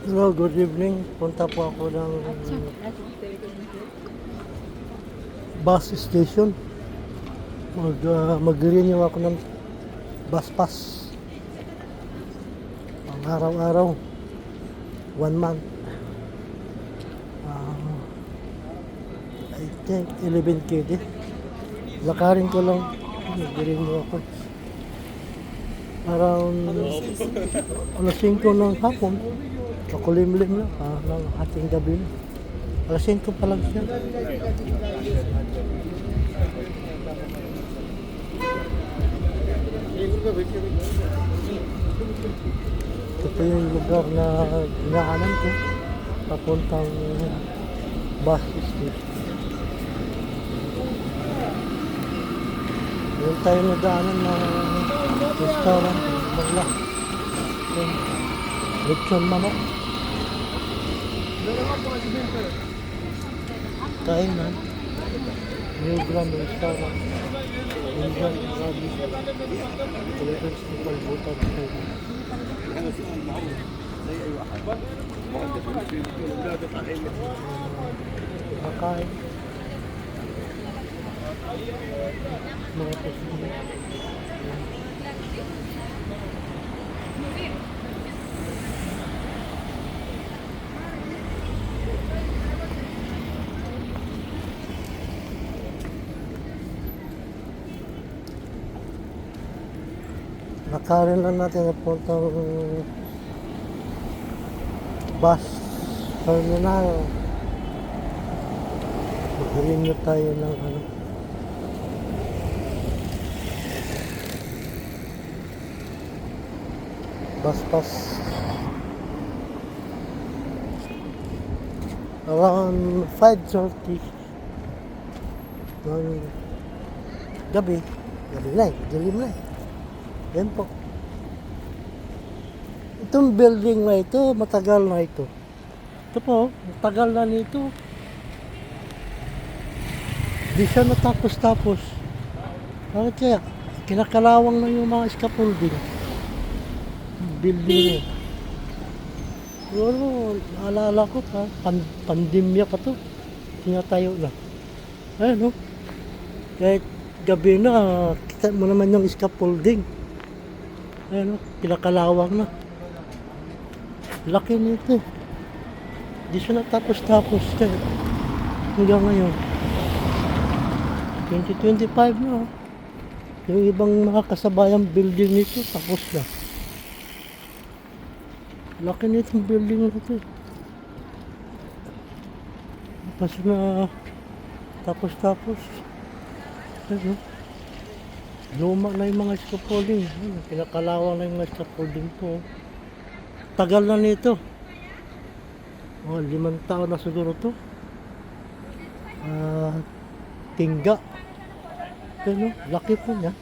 Hello, good evening. Punta po ako ng bus station. Mag-renew ako ng bus pass. Pang araw-araw. 1 month. Uh, I think 11 KD. Lakarin ko lang. Mag-renew ako. Around alas 5 ng hapon. Kakulimlim na. Ng ating gabi na. Alas 5 pa lang siya. Ito yung lugar na inaanan ko papuntang bus station. Yung tayo nadaanan na restaurant, bagla. Lechon manok. Kainan. New Grand Restaurant. Indian Arabi. Philippines People Butan. Makain. Mga pasunan. Nakarin lang natin na puntang bus terminal. Mag-renew tayo ng bus pass. Around 5:30 ng gabi. Gabi na eh, dilim na eh. Yan po. Itong building na ito, matagal na ito. Ito po, matagal na nito. Di siya natapos-tapos. Bakit kaya? Kinakalawang na yung mga scaffolding. Building na. Siguro, naalala ko pa, pandemya pa to. Tinatayo na. Ayan o. Kahit gabi na, kita mo naman yung scaffolding. Ayan o, kinakalawang na. Laki nito. Di siya natapos-tapos. Hanggang ngayon. 2025 na. Yung ibang mga kasabayang building nito, tapos na. Laki nitong building na ito. Tapos na. Tapos. Ano? Luma na yung mga scaffolding. Pinakalawang na yung mga scaffolding po. Tagal na nito. 5 taon na siguro to. Tingga. Ano? Laki po niya.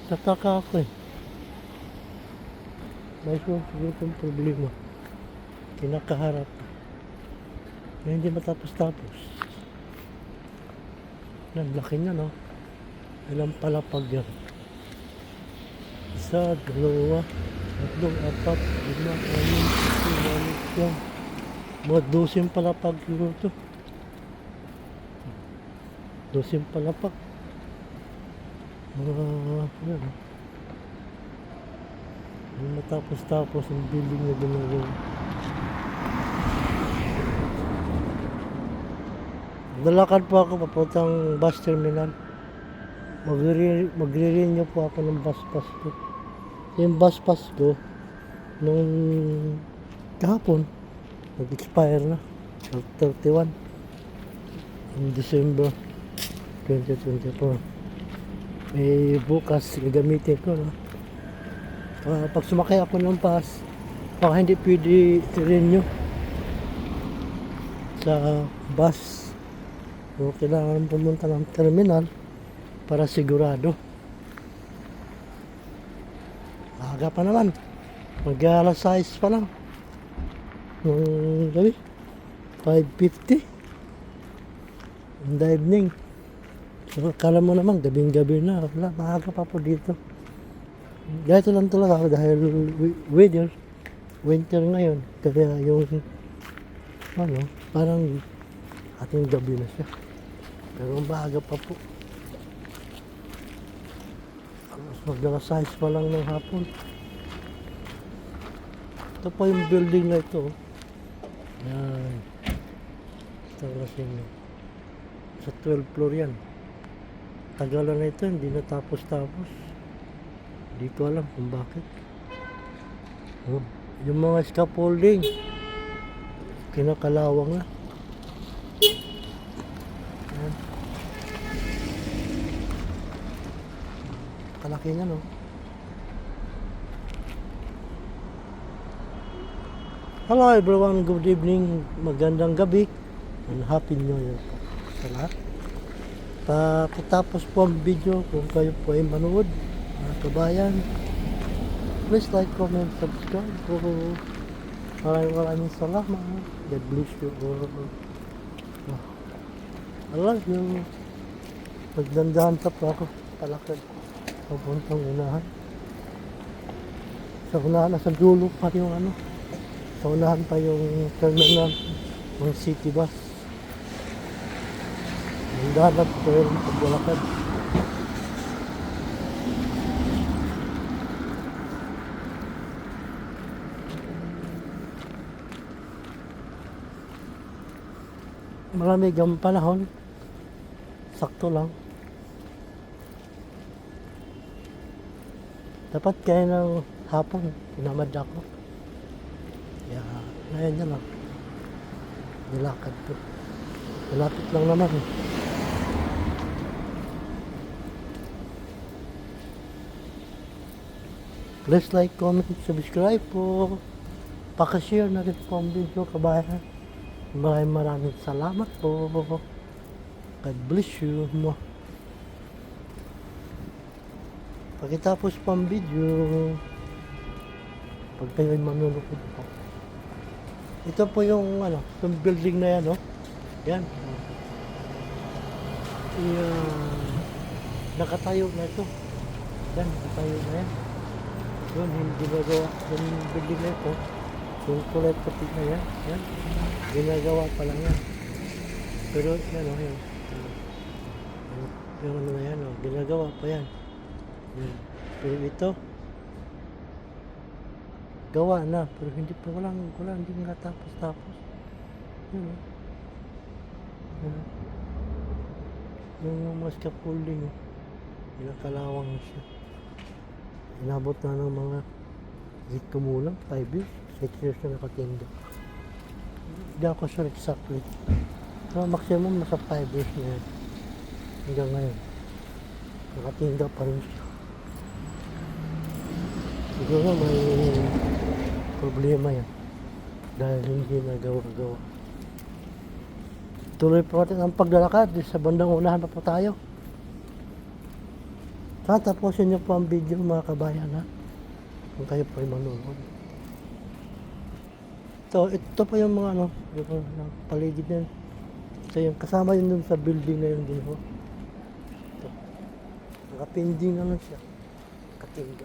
Tataka ako eh. May siguro itong problema. Kinakaharap. Na hindi matapos-tapos. Yan, laki niya, no? Ilang palapag yan. 1, 2, 3, 4, 5, 6, 7, 8, 9, 10. Mga 12 palapag siguro ito. 12 palapag. Yan. Hindi matapos-tapos ang building na ginagawa. Nalakad po ako papuntang bus terminal. Magre-renew po ako ng bus pass ko. Yung bus pass ko nung kahapon nag-expire na 31 in December 2024. Bukas gagamitin ko, no? Pag sumakay ako ng bus, baka hindi pwede i-renew sa bus. So, kailangan pumunta ng terminal para sigurado. Aga pa naman. Mag-alas 6 pa lang. Nung gabi. 5:50. Ang evening. So, akala mo naman, gabing-gabi na. Wala, maaga pa po dito. Ganito lang talaga dahil weather. winter ngayon. Kaya yung, ano, parang ating gabi na siya. Pero maaga pa po. Mag-alas 6 pa lang ng hapon. Ito pa yung building na ito. Yan. Ito kasi sa 12th floor yan. Tagalan na ito, hindi natapos-tapos. Hindi ko alam kung bakit. Oh, yung mga scaffolding, kinakalawang na. Yan. Kalaki nga, no? Hello everyone, good evening, magandang gabi, and happy new year po sa lahat. Pagkatapos po ang video, kung kayo po ay manood, mga kabayan, please like, comment, subscribe po. Maraming salamat. God bless you all. I love you. Magdandahan pa po ako, palakad papuntang unahan. Sa unahan, nasa dulo pa yung ano, sa unahan pa yung terminal ng city bus. Magdandahan po yung paglalakad. Malamig ang panahon, sakto lang. Dapat kaya ng hapon, pinamad ako. Kaya ngayon na lang, nilakad ko. Malapit lang naman. Please like, comment, subscribe po. Pakashare na rin po ang video, kabayan. Maraming salamat po. God bless you. Pagkatapos po ang video, pag kayo'y manunod po. Ito po yung ano, yung building na yan, no? Yan. Nakatayo na ito. Yan, nakatayo na yan. Yun, hindi nagawa. Yung building na ito, yung kulay puti na yan. Yan. Ginagawa pa lang yan. Pero yan o, yan. Yung ano na yan o, ginagawa pa yan. Yan. Pero ito, gawa na. Pero hindi pa, hindi nakatapos-tapos. Yan o. Yan. Yung mga scaffolding, pinakalawang na siya. Inabot na ng mga higit kumulang, 5 years, 6 years na nakatinda. Hindi ako sure exactly. So, maximum nasa 5 years na yan. Hanggang ngayon. Nakatinda pa rin siya. Siguro may problema yan. Dahil hindi nagawa-gawa. Tuloy po natin ang paglalakad. Sa bandang unahan pa po tayo. Tapusin niyo po ang video mga kabayan, ha? Kung kayo po ay manonood. Ito pa yung mga ano, yung paligid na yun. Ito yung kasama yun dun sa building na yun din ho. Ito. Nakapinding na lang siya. Katingga.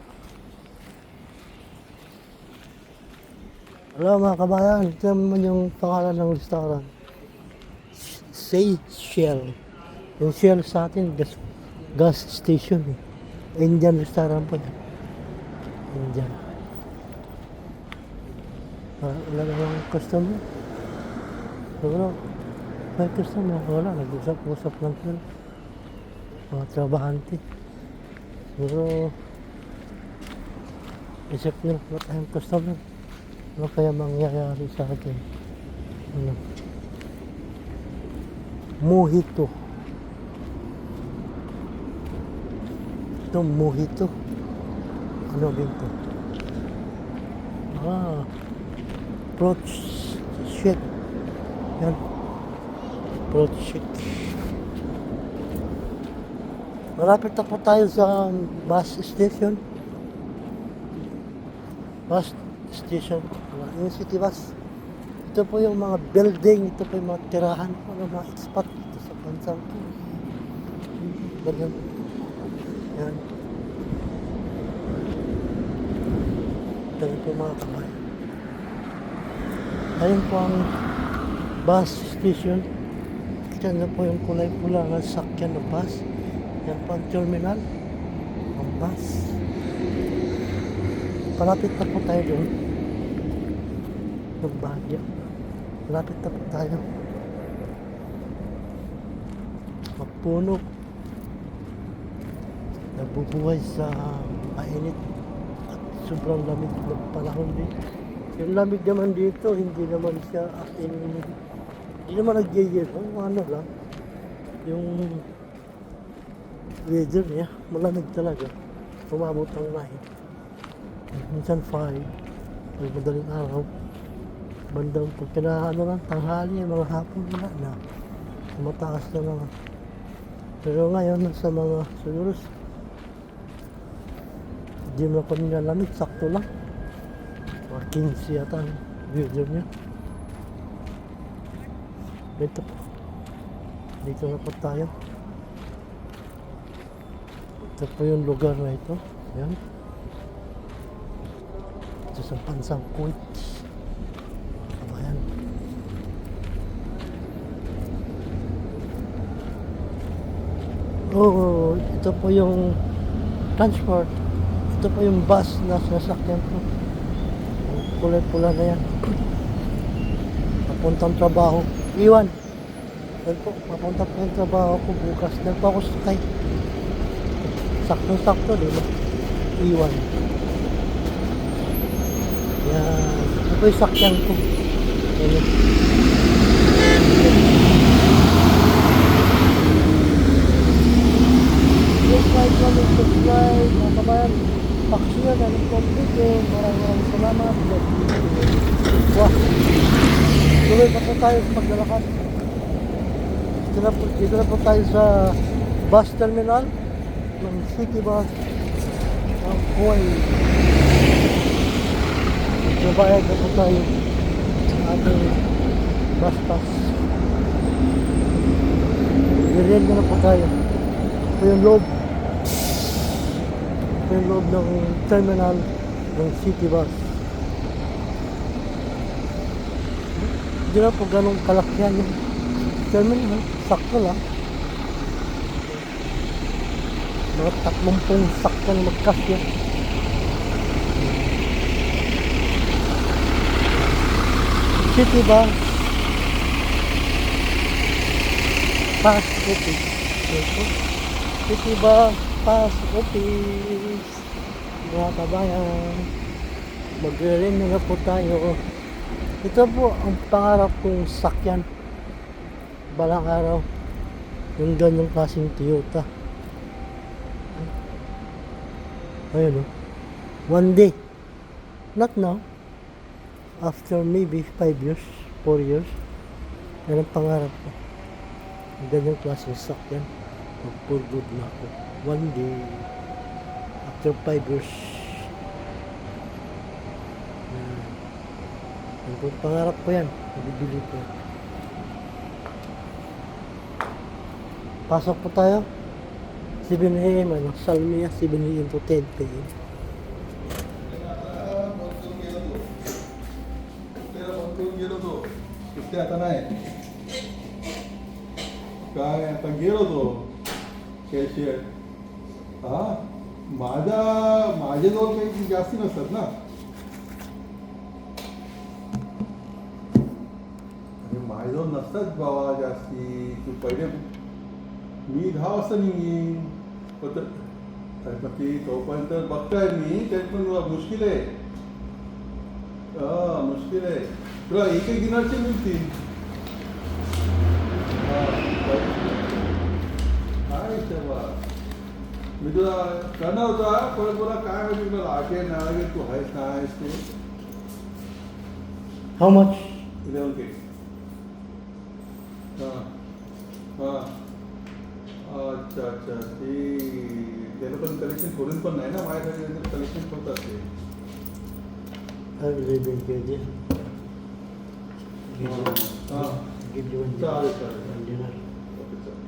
Hello mga kabayan, ito naman yung pangalan ng restaurant. Say Shell. Yung Shell sa atin, gas station eh. Indian restaurant po yan. Indian. Wala namang customer. Siguro, may customer. Wala, nag-usap-usap lang sila. Mga trabahante. Siguro, isip nila, wala tayong customer. Ano kaya mangyayari sa atin? Ano? Mojito. Ito, mojito. Ano din ito? Fruit shake. Yan. Fruit shake. Malapit na po tayo sa bus station. Bus station. Yung city bus. Ito po yung mga building. Ito po yung mga tirahan po ng mga expat dito sa bansang po. Ganyan. Yan. Ito po mga kabayan. Ayun po ang bus station. Kita na po yung kulay pula ng sakyan ng bus. Yan po ang terminal ng bus. Palapit na po tayo doon. Ng Baguio. Malapit na po tayo. Mapuno. Nabubuhay sa mainit at sobrang lamig ng panahon dito. Yung lamig naman dito, hindi naman siya as in, hindi naman nag-yelo, ano lang. Yung weather niya, malamig talaga. Umabot ang 9. Minsan 5. May madaling araw. Bandang pagka na ano lang, tanghali, mga hapon wala na. Mataas na naman. Pero ngayon, sa mga siguro, hindi mo pa nila lamig, sakto lang. Mga 15 yata ang weather niya. Dito po. Dito na po tayo. Ito po yung lugar na ito. Ayan. Ito sa Pansang Kuwait. Ayan. Oh, ito po yung transport. Ito po yung bus na sasakyan ko. Kulay-pula na yan. Papuntang trabaho. Iwan. Yan po, papunta po yung trabaho ko bukas. Yan po ako sakay. Sakto-sakto, di ba? Iwan. Yan. Ito po yung sakyan ko. Yan. Subscribe, mga kabayan. Paksiyan, anong complete. Maraming salamat. Wah. Tuloy pa po tayo sa paglalakad. Dito na po tayo sa bus terminal ng City Bus ng Kuwait. Nabayad na po tayo sa ating bus pass. Dirend na po tayo. Ito yung loob. Ito yung loob ng terminal ng City Bus. Hindi na po ganong kalakyan yung terminal. Sakto lang. Mga 30 sakyan magkasya. City Bus Pass Office. City Bus Pass Office. Mga kabayan, mag-rin na po tayo. Ito po ang pangarap kong sakyan balang araw, yung ganyang klaseng Toyota. Ayun o. One day, not now, after maybe 5 years, 4 years, yan ang pangarap ko. Yung ganyang klaseng sakyan, mag-for good na ako. One day, after 5 years, yung pangarap ko yan, bibili ko. Pasok po tayo. 7 AM, Salmia, 7 AM to 10 PM. कुठे आता नाही काय आता गेलो तो कॅशियर हा माझ्याजवळ काही जास्ती नसतात ना अरे माझ्याजवळ नसतात बाबा जास्ती तू पहिले मी 10 वाजता निघीन पण तोपर्यंत बघताय मी त्यात पण मुश्किल आहे मुश्किल आहे तुला एक दिनाचे मिळतील मी तुला करणार होता परत मला काय माहिती तुला आटे नाळे तू आहेस ना आहेस ते How much? 11K अच्छा ते त्याला पण कलेक्शन करून पण नाही ना माझ्याकडे कलेक्शन होतात ते Everything kg. Give you one चालेल dinner. चालेल One dinner. ओके चालेल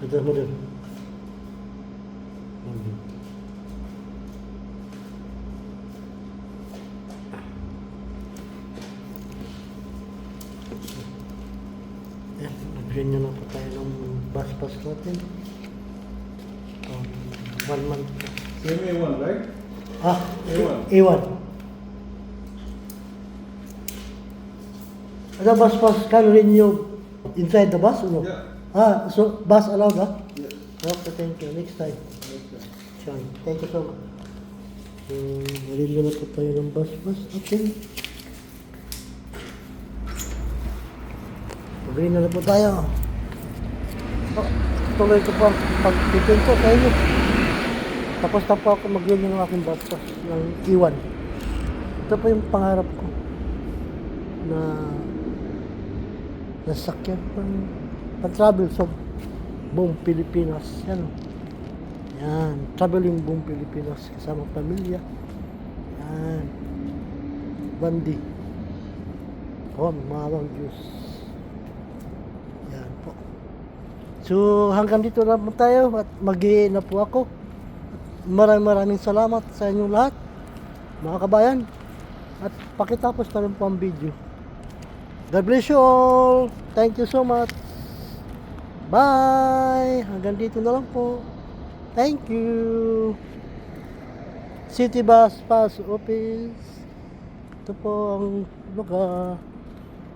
Ito mo din. Green na po tayo ng bus natin. 1 month. Same A1, right? Ah, A1. A1. Ano bus can renew inside the bus or no? Yeah. Ah, so bus allowed, ah? Yes. Okay, thank you. Next time. Okay. Sure. Thank you so much. So, renew na po tayo ng bus. Okay. Green na po tayo. Oh, tuloy ko po ang pag-titin ko sa inyo. Tapos na po ako mag-renew ng aking bus pass ng E1. Ito po yung pangarap ko na nasakyan pang-travel sa buong Pilipinas. Yan. Yan. Traveling buong Pilipinas kasama pamilya. Yan. Bandi. Oh, mawang Diyos. Yan po. So, hanggang dito na po tayo at mag-i na po ako. Maraming salamat sa inyong lahat, mga kabayan. At pakitapos na rin po ang video. God bless you all. Thank you so much. Bye. Hanggang dito na lang po. Thank you. City Bus Pass Office. Ito po ang lugar.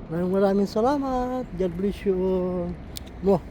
Maraming salamat. God bless you all.